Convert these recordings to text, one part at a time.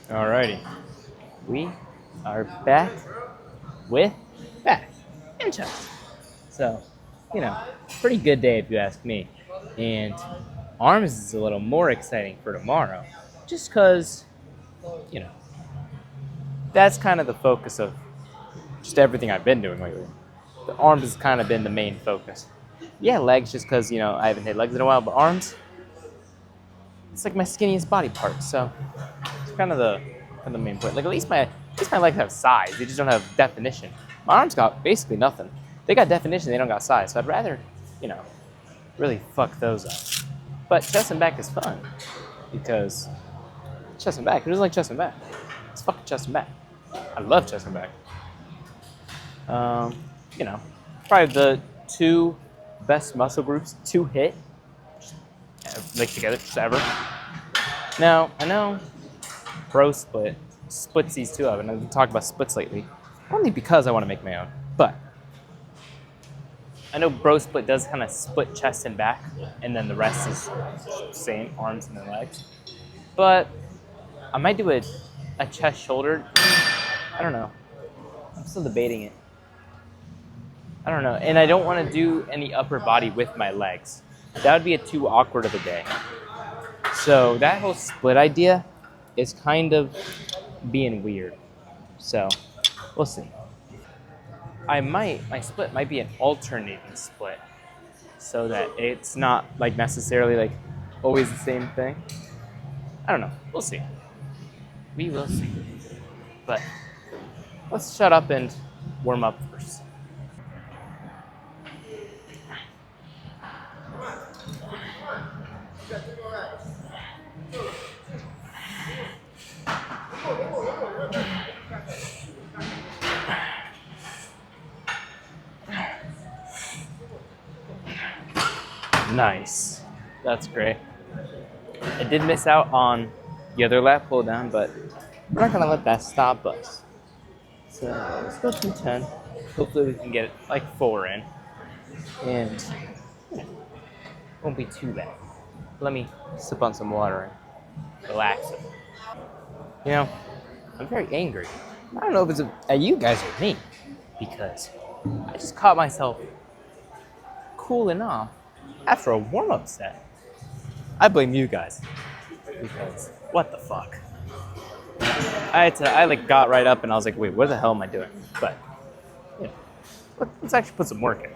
Alrighty, we are back with back and chest. So, pretty good day if you ask me. And arms is a little more exciting for tomorrow, just because, you know, that's kind of the focus of just everything I've been doing lately. The arms has kind of been the main focus. Yeah, legs just because, I haven't hit legs in a while, but arms, it's like my skinniest body part. So it's kind of the main point. Like at least my legs have size. They just don't have definition. My arms got basically nothing. They got definition. They don't got size. So I'd rather, you know, really fuck those up. But chest and back is fun because chest and back. Who doesn't like chest and back? It's fucking chest and back. I love chest and back. Um, you know, probably the two best muscle groups to hit, like together, just ever. Now I know Bro Split splits these two up, and I've been talking about splits lately, only because I want to make my own. But I know Bro Split does kind of split chest and back, and then the rest is same arms and then legs. But I might do a chest shoulder. I don't know. I'm still debating it. I don't know, and I don't want to do any upper body with my legs. That would be a too awkward of a day. So that whole split idea is kind of being weird. So we'll see. My split might be an alternating split so that it's not like necessarily like always the same thing. I don't know. We'll see. We will see. But let's shut up and warm up first. Nice. That's great. I did miss out on the other lat pull down, but we're not gonna let that stop us. So let's go 210. Hopefully we can get like 4 in. And won't be too bad. Let me sip on some water and relax. I'm very angry. I don't know if it's at you guys or me, because I just caught myself cooling off after a warm-up set. I blame you guys, because what the fuck? I like got right up and I was like, wait, what the hell am I doing? But let's actually put some work in.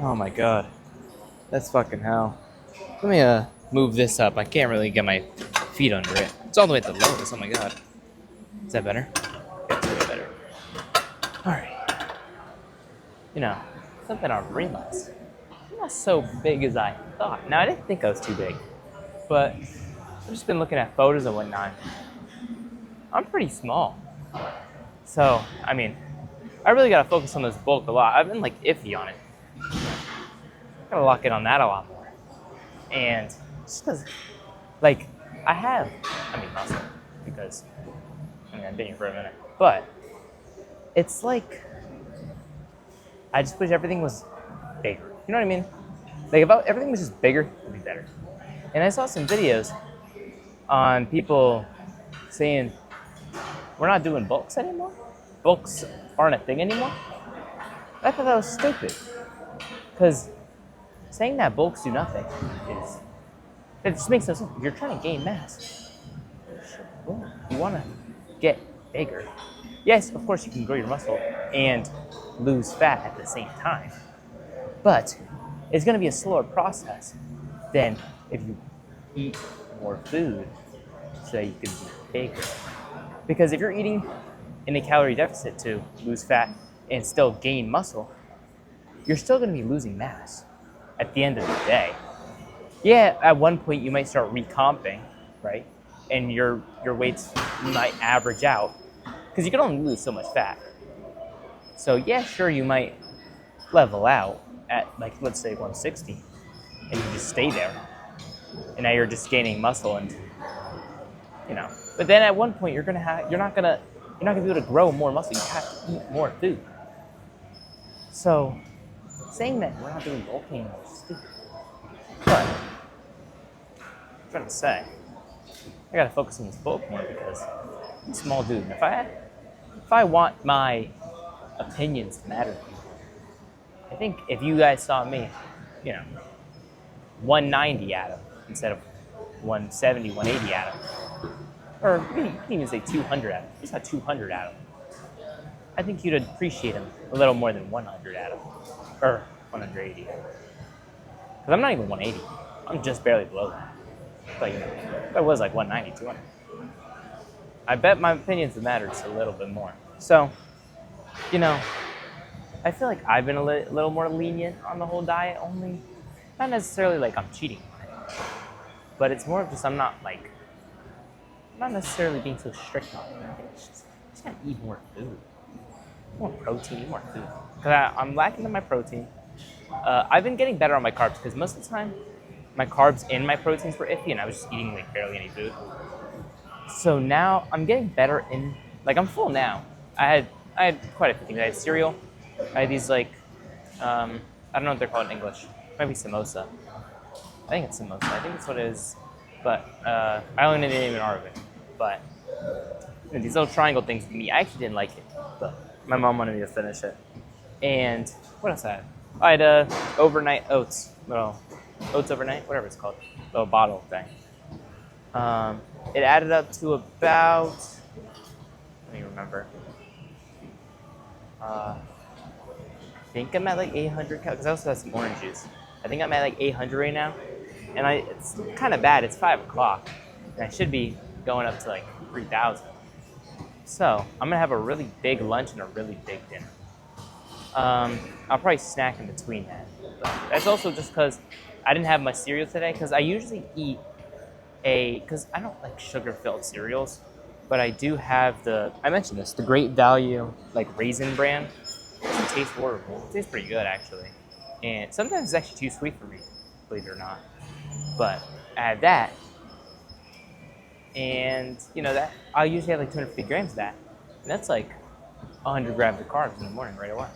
Oh my god, that's fucking hell. Let me move this up. I can't really get my feet under it. It's all the way at the lowest. Oh my god. Is that better? Yeah, it's way better. All right. Something I realized. I'm not so big as I thought. Now I didn't think I was too big, but I've just been looking at photos and whatnot. I'm pretty small. So I mean, I really gotta focus on this bulk a lot. I've been like iffy on it. Gotta lock in on that a lot more. And just because, like, muscle, because, I've been here for a minute. But it's like, I just wish everything was bigger. You know what I mean? Like, if everything was just bigger, it'd be better. And I saw some videos on people saying, we're not doing bulks anymore? Bulks aren't a thing anymore? I thought that was stupid. Because saying that bulks do nothing it just makes no sense. If you're trying to gain mass, you want to get bigger. Yes, of course you can grow your muscle and lose fat at the same time, but it's going to be a slower process than if you eat more food so that you can be bigger. Because if you're eating in a calorie deficit to lose fat and still gain muscle, you're still going to be losing mass at the end of the day. Yeah, at one point you might start recomping, right? And your weights might average out because you can only lose so much fat. So yeah, sure, you might level out at, like, let's say 160, and you just stay there. And now you're just gaining muscle, and But then at one point you're not gonna be able to grow more muscle. You have to eat more food. So saying that we're not doing bulking is stupid. But I'm trying to say I gotta focus on this bulk more because I'm a small dude. And if I want my opinions to matter to you, I think if you guys saw me, 190 Adam instead of 170, 180 Adam, or you can even say 200 Adam. Just not 200 Adam. I think you'd appreciate him a little more than 100 Adam, or 180 Adam. Because I'm not even 180. I'm just barely below that. But if I was like 190, 200, I bet my opinions would matter just a little bit more. So, I feel like I've been a little more lenient on the whole diet only. Not necessarily like I'm cheating on it, but it's more of just I'm not necessarily being so strict on it. I think it's just gotta eat more food, more protein, more food. Because I'm lacking in my protein. I've been getting better on my carbs because most of the time my carbs and my proteins were iffy, and I was just eating like barely any food. So now I'm getting better in I'm full now. I had quite a few things. I had cereal. I had these I don't know what they're called in English. Maybe samosa. I think it's samosa. I think that's what it is. But I only know the name in Arabic. But these little triangle things with me, I actually didn't like it. But my mom wanted me to finish it. And what else I had? I had overnight oats. Little oats overnight, whatever it's called. Little bottle thing. It added up to about, let me remember. I think I'm at 800 calories, because I also have some orange juice. I think I'm at 800 right now, and it's kind of bad. It's 5 o'clock, and I should be going up to 3,000. So I'm gonna have a really big lunch and a really big dinner. I'll probably snack in between that. But that's also just because I didn't have my cereal today, because I usually eat because I don't like sugar-filled cereals, but I do have I mentioned this, the Great Value Raisin brand. It doesn't taste horrible. It tastes pretty good, actually. And sometimes it's actually too sweet for me, believe it or not. But I have that. And, that I usually have 250 grams of that. And that's 100 grams of carbs in the morning right away.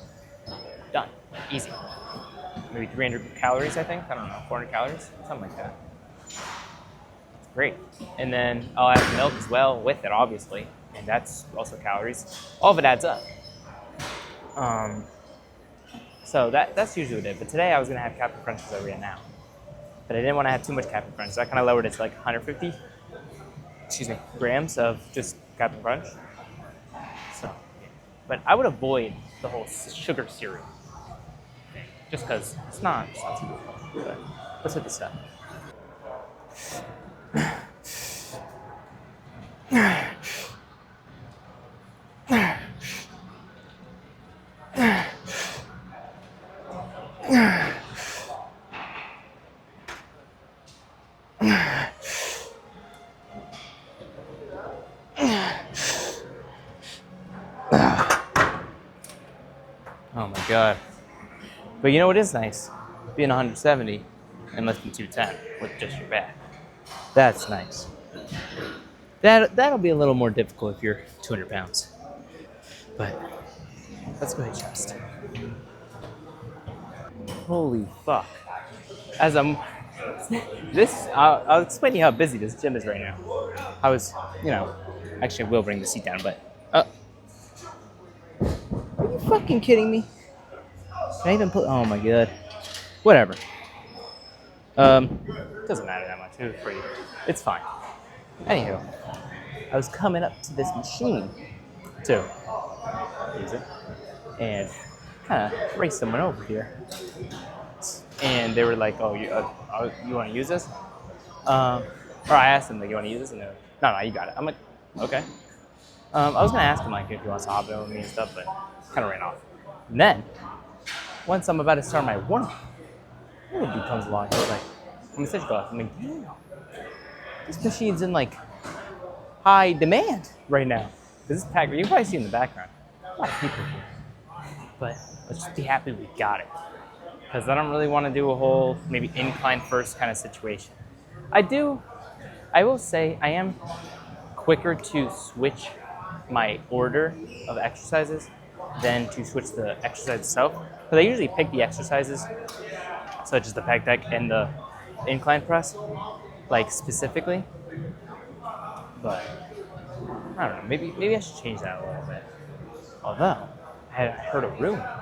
Done. Easy. Maybe 300 calories, I think. I don't know, 400 calories? Something like that. It's great. And then I'll add milk as well with it, obviously. And that's also calories. All of it adds up. So that's usually what it is. But today I was going to have Captain Crunches over here now. But I didn't want to have too much Captain Crunch, so I kind of lowered it to 150 grams of just Captain Crunch. So, but I would avoid the whole sugar cereal thing, just because it's not too good. But let's hit this up. Oh my god. But you know what is nice? Being 170 and less than 210 with just your back. That's nice. That'll be a little more difficult if you're 200 pounds. But let's go ahead, chest. Holy fuck. As I'm I'll explain to you how busy this gym is right now. I was, actually I will bring the seat down, but are you fucking kidding me? Can I even put, oh my god. Whatever. Doesn't matter that much. It was free. It's fine. Anywho, I was coming up to this machine to use it and kind of race someone over here. And they were like, "Oh, you want to use this?" Or I asked them, "You want to use this?" And they were, "No, you got it." I'm like, "Okay." I was gonna ask him if he wants to hop in with me and stuff, but kind of ran off. And then once I'm about to start my warm-up, another dude comes along. He's like, "I'm gonna switch off." I'm like, "Damn, this machine's in high demand right now." This is packed. You can probably see in the background a lot of people here, but let's just be happy we got it. because I don't really want to do a whole maybe incline first kind of situation. I will say I am quicker to switch my order of exercises than to switch the exercise itself. Because I usually pick the exercises, such as the pec deck and the incline press, like specifically. But I don't know, maybe I should change that a little bit. Although, I had heard a rumor.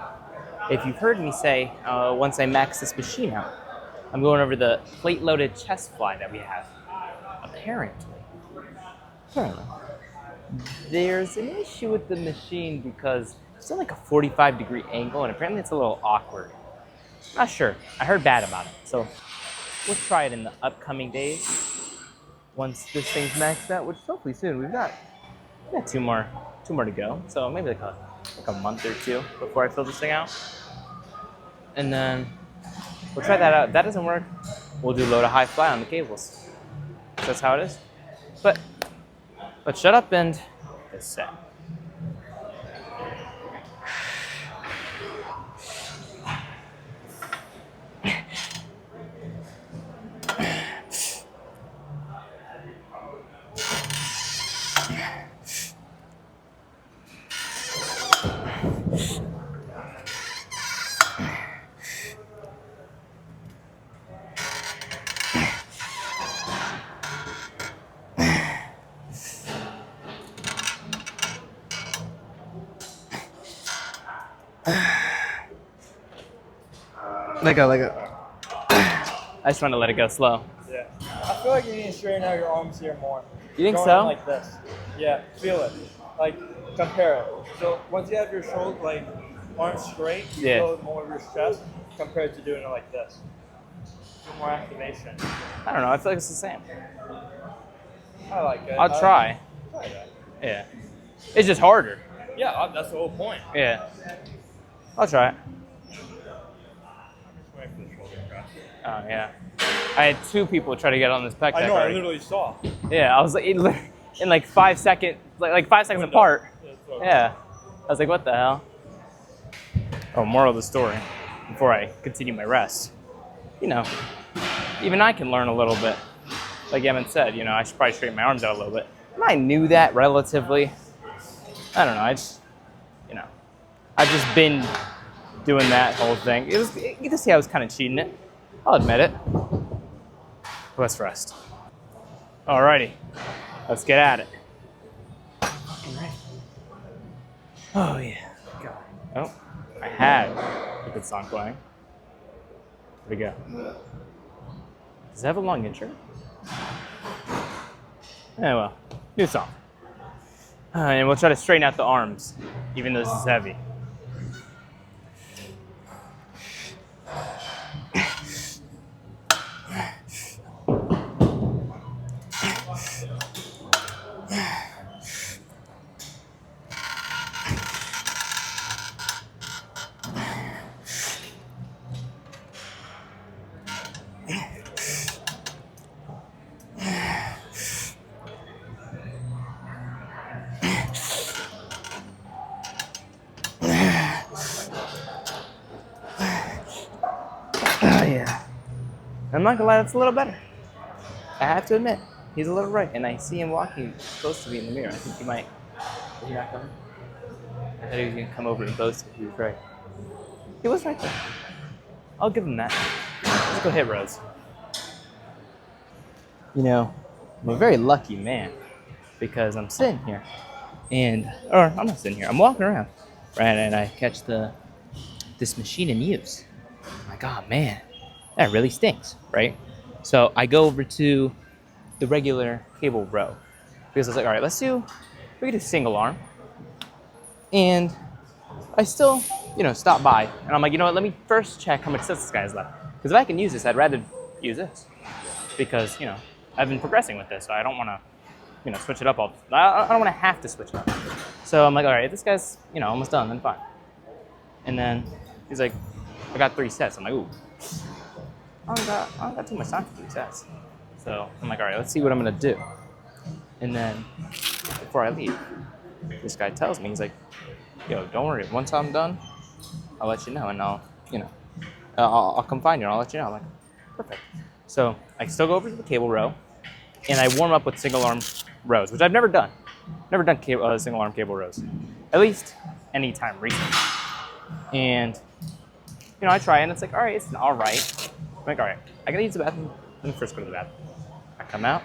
If you've heard me say, once I max this machine out, I'm going over the plate-loaded chest fly that we have. Apparently, there's an issue with the machine because it's in like a 45-degree angle, and apparently it's a little awkward. Not sure. I heard bad about it, so we'll try it in the upcoming days. Once this thing's maxed out, which hopefully soon. We got two more to go, so maybe like a month or two before I fill this thing out, and then we'll try that out. If that doesn't work, we'll do low to high fly on the cables. That's how it is. But let's shut up and get set. Let go. I just want to let it go slow. Yeah. I feel like you need to straighten out your arms here more. You think Going so? Like this. Yeah, feel it. Like, compare it. So once you have your shoulder, like, arms straight, you feel more of your chest compared to doing it like this. Feel more activation. I don't know. I feel like it's the same. I like it. I'll try. Try that. Yeah. It's just harder. Yeah, that's the whole point. Yeah. I'll try it. Wait for the shoulder press. Oh, yeah. I had two people try to get on this pec deck I know, already. I literally saw. Yeah, I was like, in like 5 seconds, like 5 seconds apart. Yeah. I was like, what the hell? Oh, moral of the story, before I continue my rest. You know, even I can learn a little bit. Like Evan said, you know, I should probably straighten my arms out a little bit. And I knew that relatively. I don't know, I've just been doing that whole thing. You can see I was kind of cheating it. I'll admit it. Let's rest. Alrighty, let's get at it. Oh yeah, go. Oh, I had a good song playing. Where'd it go? Does it have a long intro? Yeah, well, new song. And we'll try to straighten out the arms, even though this is heavy. I'm not gonna lie, that's a little better. I have to admit, he's a little right, and I see him walking close to me in the mirror. I think he might. Is he not coming? I thought he was gonna come over and boast if he was right. He was right there. I'll give him that. Let's go hit Rose. You know, I'm a very lucky man because I'm sitting here, or I'm not sitting here. I'm walking around, right, and I catch this machine in use. I'm like, oh man. That really stinks, right? So I go over to the regular cable row because I was like, all right, we can do single arm. And I still, stop by. And I'm like, you know what, let me first check how much sets this guy has left. Because if I can use this, I'd rather use this. Because, I've been progressing with this, so I don't want to, switch it up all. I don't want to have to switch it up. So I'm like, all right, this guy's, almost done, then fine. And then he's like, I got 3 sets. I'm like, ooh. I don't got too much time for 3 sets. So I'm like, all right, let's see what I'm going to do. And then before I leave, this guy tells me, he's like, yo, don't worry. Once I'm done, I'll let you know. And I'll, I'll come find you and I'll let you know. I'm like, perfect. So I still go over to the cable row and I warm up with single arm rows, which I've never done. Never done single arm cable rows, at least any time recently. And I try and it's like, all right, it's all right. I'm like, all right, I gotta use the bathroom. Let me first go to the bathroom. I come out,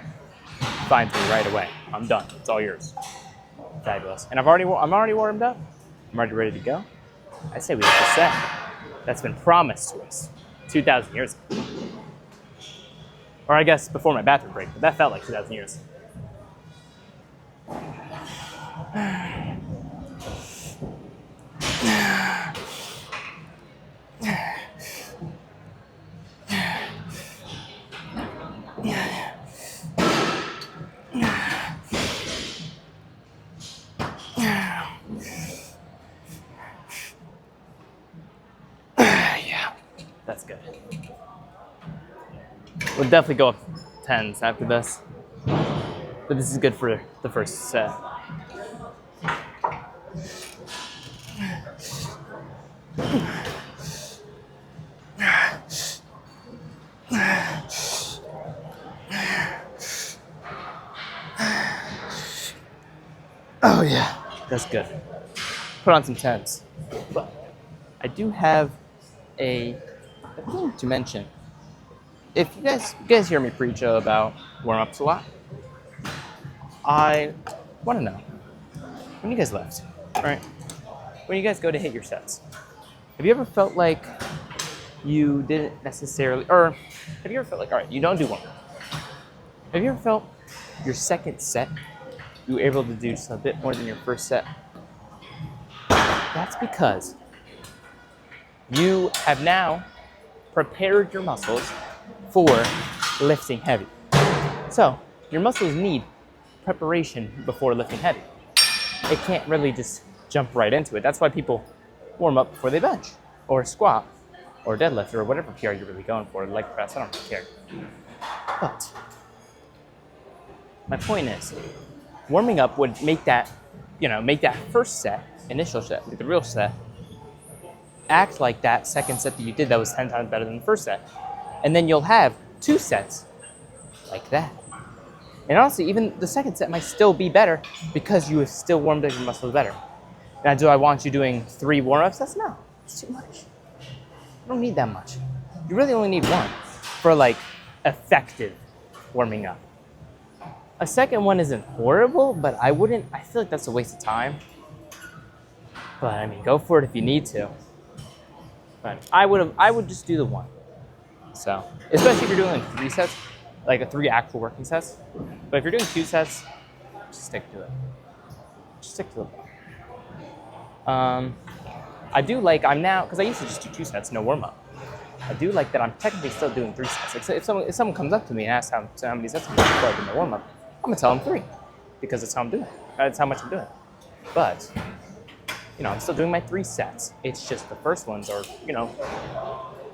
finds me right away. I'm done. It's all yours. Fabulous. And I'm already warmed up. I'm already ready to go. I say we have the set that's been promised to us 2,000 years ago. Or I guess before my bathroom break, but that felt like 2,000 years. Yeah, that's good. We'll definitely go up 10s after this. But this is good for the first set. Oh yeah, that's good. Put on some 10s. But I do have a thing to mention. If you guys hear me preach about warm-ups a lot, I want to know, when you guys left, right? When you guys go to hit your sets, have you ever felt like you didn't necessarily, or have you ever felt like, all right, you don't do one. Have you ever felt your second set, you were able to do just a bit more than your first set? That's because you have now prepared your muscles for lifting heavy. So your muscles need preparation before lifting heavy. It can't really just jump right into it. That's why people warm up before they bench or squat or deadlift or whatever PR you're really going for, leg press, I don't really care. But my point is, warming up would make that first set, initial set, the real set, act like that second set that you did that was 10 times better than the first set. And then you'll have 2 sets like that. And honestly, even the second set might still be better because you have still warmed up your muscles better. Now, do I want you doing 3 warm-ups? No, it's too much. You don't need that much. You really only need 1 for like effective warming up. A second one isn't horrible, but I feel like that's a waste of time. But I mean, go for it if you need to. But I would just do the 1. So, especially if you're doing like 3 sets, like a 3 actual working sets. But if you're doing 2 sets, just stick to it. Just stick to it. I do like, because I used to just do 2 sets, no warm up. I do like that I'm technically still doing 3 sets. Like if someone comes up to me and asks how many sets I'm doing before I do my warm up, I'm gonna tell them 3, because that's how I'm doing it. That's how much I'm doing it. But, I'm still doing my 3 sets. It's just the first ones are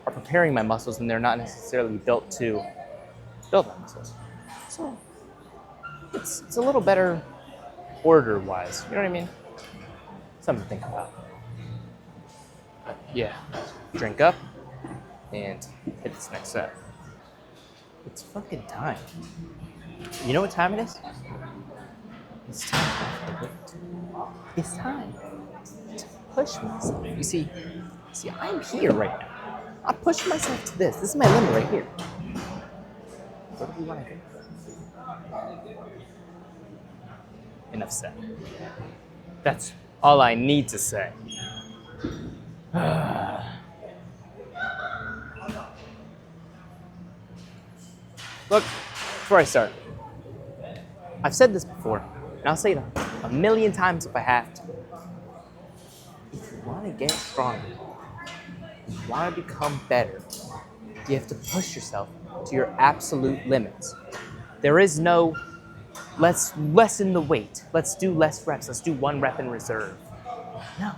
preparing my muscles and they're not necessarily built to build my muscles. So it's a little better order-wise. You know what I mean? Something to think about. But yeah, drink up and hit this next set. It's fucking time. You know what time it is? It's time. It's time to push myself. You see, I'm here right now. I'm pushing myself to this. This is my limit right here. What do we want to do? Enough said. That's all I need to say. Look, before I start, I've said this before, and I'll say it a million times if I have to. If you want to get stronger, if you want to become better, you have to push yourself to your absolute limits. There is no, let's lessen the weight. Let's do less reps. Let's do 1 rep in reserve. No.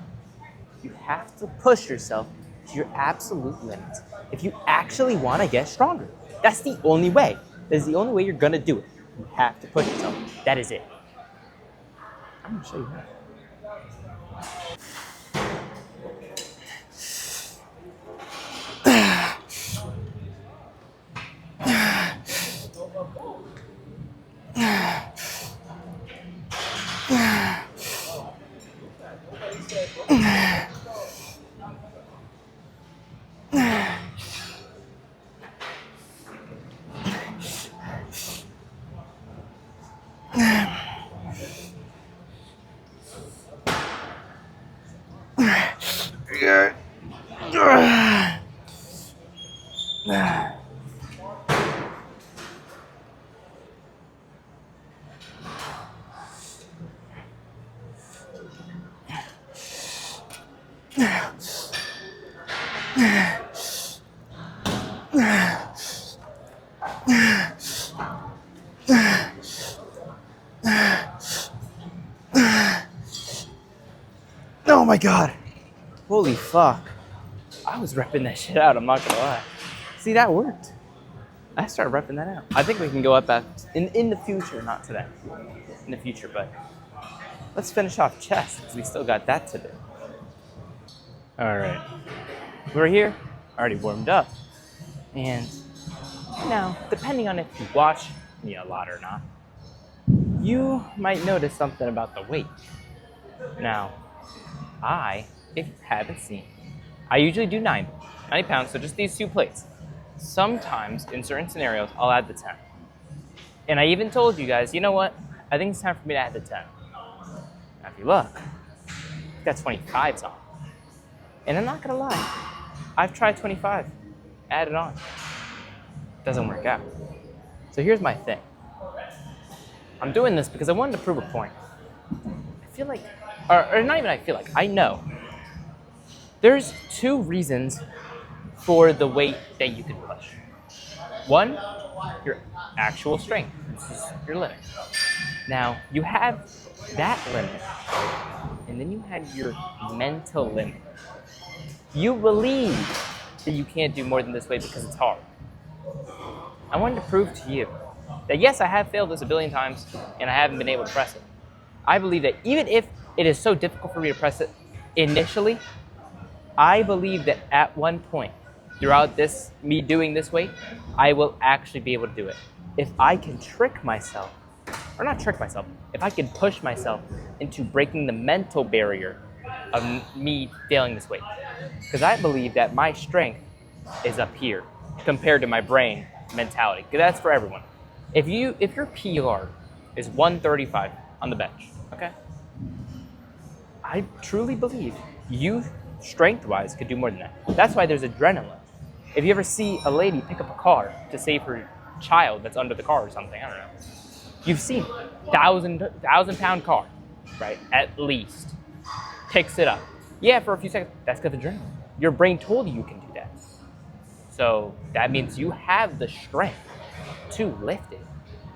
You have to push yourself to your absolute limits if you actually want to get stronger. That's the only way. That is the only way you're going to do it. You have to push yourself. That is it. I'm going to show you how. Oh my god. Holy fuck. I was repping that shit out, I'm not gonna lie. See, that worked. I started repping that out. I think we can go up in the future, not today. In the future, but let's finish off chest because we still got that to do. All right. We're here, already warmed up. And now, depending on if you watch me a lot or not, you might notice something about the weight. Now, if you haven't seen, I usually do 90 pounds, so just these 2 plates. Sometimes, in certain scenarios, I'll add the 10. And I even told you guys, you know what? I think it's time for me to add the 10. Now, if you look, got 25s on. And I'm not gonna lie, I've tried 25, added on. Doesn't work out. So here's my thing. I'm doing this because I wanted to prove a point. I feel like, or not even I feel like, I know. There's 2 reasons for the weight that you can push. One, your actual strength. This is your limit. Now, you have that limit, and then you have your mental limit. You believe that you can't do more than this weight because it's hard. I wanted to prove to you that yes, I have failed this a billion times, and I haven't been able to press it. I believe that even if it is so difficult for me to press it initially, I believe that at one point throughout me doing this weight, I will actually be able to do it. If I can trick myself, or not trick myself, if I can push myself into breaking the mental barrier of me failing this weight. Because I believe that my strength is up here compared to my brain mentality. Because that's for everyone. If your PR is 135 on the bench, okay? I truly believe you, strength-wise, could do more than that. That's why there's adrenaline. If you ever see a lady pick up a car to save her child that's under the car or something, I don't know. You've seen 1,000-pound car, right? At least. Picks it up. Yeah, for a few seconds. That's because of adrenaline. Your brain told you can do that. So that means you have the strength to lift it.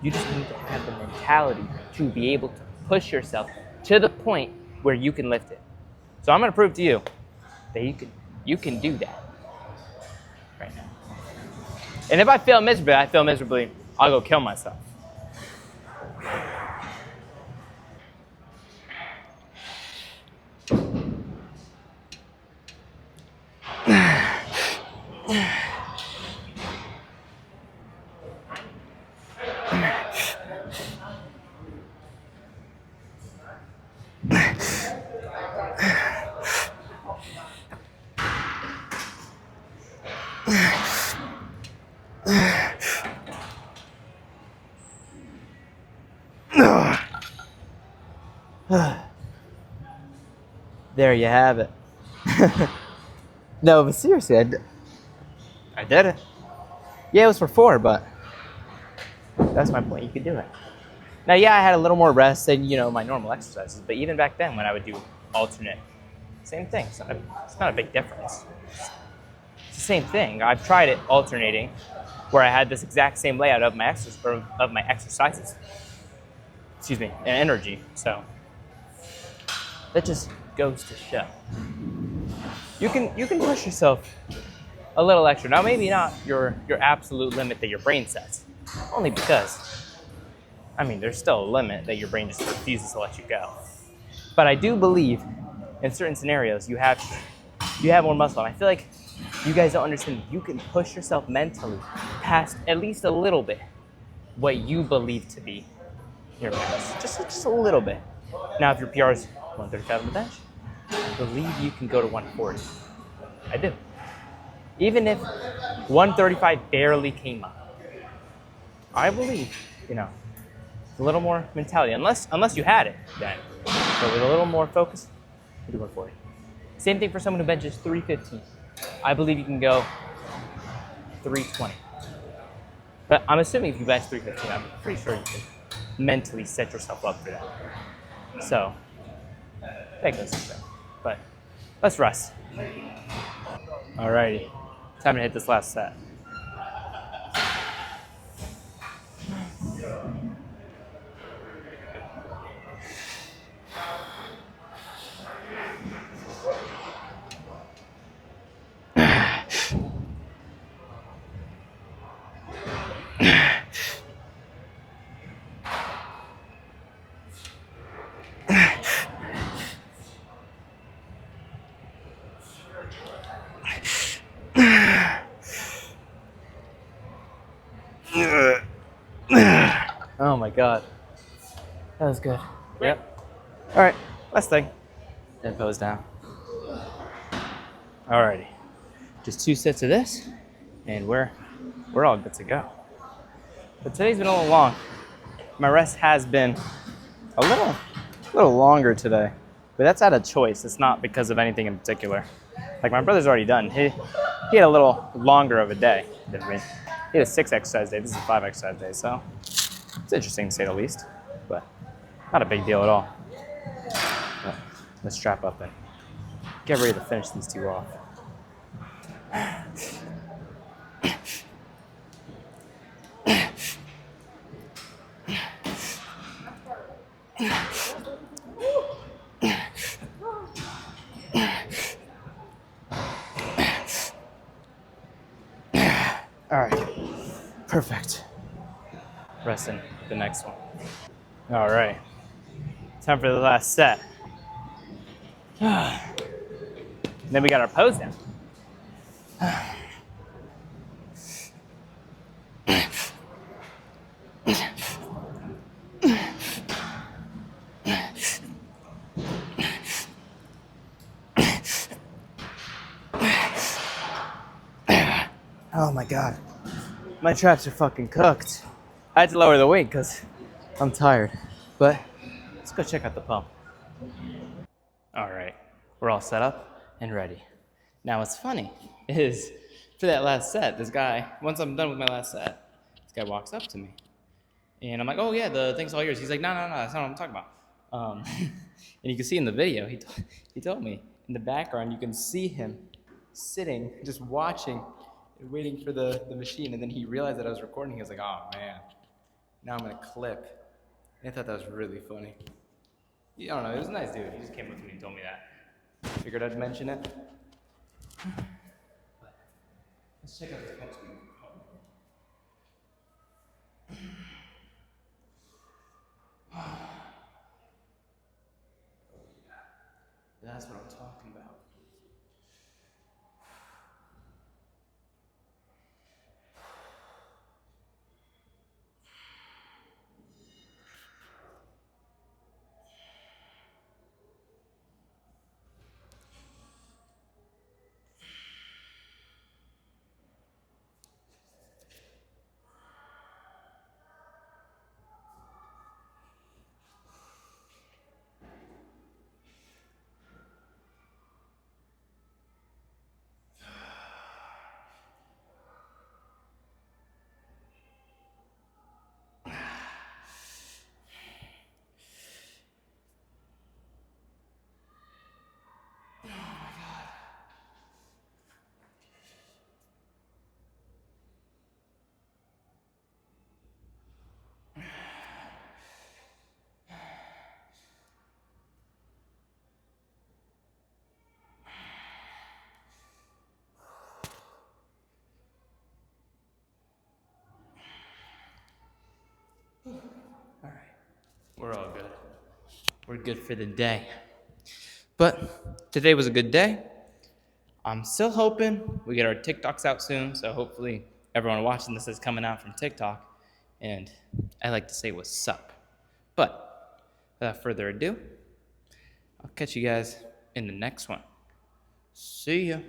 You just need to have the mentality to be able to push yourself to the point where you can lift it. So I'm going to prove to you that you can do that right now. And if I fail miserably, I'll go kill myself. There you have it. No, but seriously, I did it. Yeah, it was for 4, but that's my point. You could do it. Now, yeah, I had a little more rest than, my normal exercises, but even back then when I would do alternate, same thing. It's not a big difference. It's the same thing. I've tried it alternating where I had this exact same layout of my exercises. Excuse me, and energy. So that just goes to show. You can push yourself a little extra. Now, maybe not your absolute limit that your brain sets, only because, there's still a limit that your brain just refuses to let you go. But I do believe in certain scenarios you have more muscle. And I feel like you guys don't understand. You can push yourself mentally past at least a little bit what you believe to be your max. Just a little bit. Now, if your PR is 135 on the bench, I believe you can go to 140. I do. Even if 135 barely came up, I believe, a little more mentality. Unless you had it then. But with a little more focus, you do 140. Same thing for someone who benches 315. I believe you can go 320. But I'm assuming if you bench 315, I'm pretty sure you can mentally set yourself up for that. So, that goes to show. But let's rest. Alrighty, time to hit this last set. Oh my god. That was good. Yep. Alright, last thing. Then pose down. Alrighty. Just 2 sets of this, and we're all good to go. But today's been a little long. My rest has been a little longer today. But that's out of choice. It's not because of anything in particular. Like my brother's already done. He had a little longer of a day than me. He had a 6 exercise day. This is a 5 exercise day, so it's interesting to say the least, but not a big deal at all. But let's strap up and get ready to finish these 2 off. All right, perfect. Resting the next one. All right, time for the last set. Then we got our pose down. Oh my god, my traps are fucking cooked. I had to lower the weight because I'm tired, but let's go check out the pump. All right, we're all set up and ready. Now what's funny is for that last set, this guy, once I'm done with my last set, this guy walks up to me. And I'm like, oh yeah, the thing's all yours. He's like, no, that's not what I'm talking about. And you can see in the video, he told me, in the background, you can see him sitting, just watching, waiting for the machine. And then he realized that I was recording. He was like, oh man, now I'm gonna clip. And I thought that was really funny. I don't know, it was a nice dude. He just came up to me and told me that. Figured I'd mention it. But let's check out this pump speed. That's what I'm talking about. All right, we're all good. We're good for the day. But today was a good day. I'm still hoping we get our TikToks out soon, so hopefully everyone watching this is coming out from TikTok. And I like to say what's up. But without further ado, I'll catch you guys in the next one. See ya.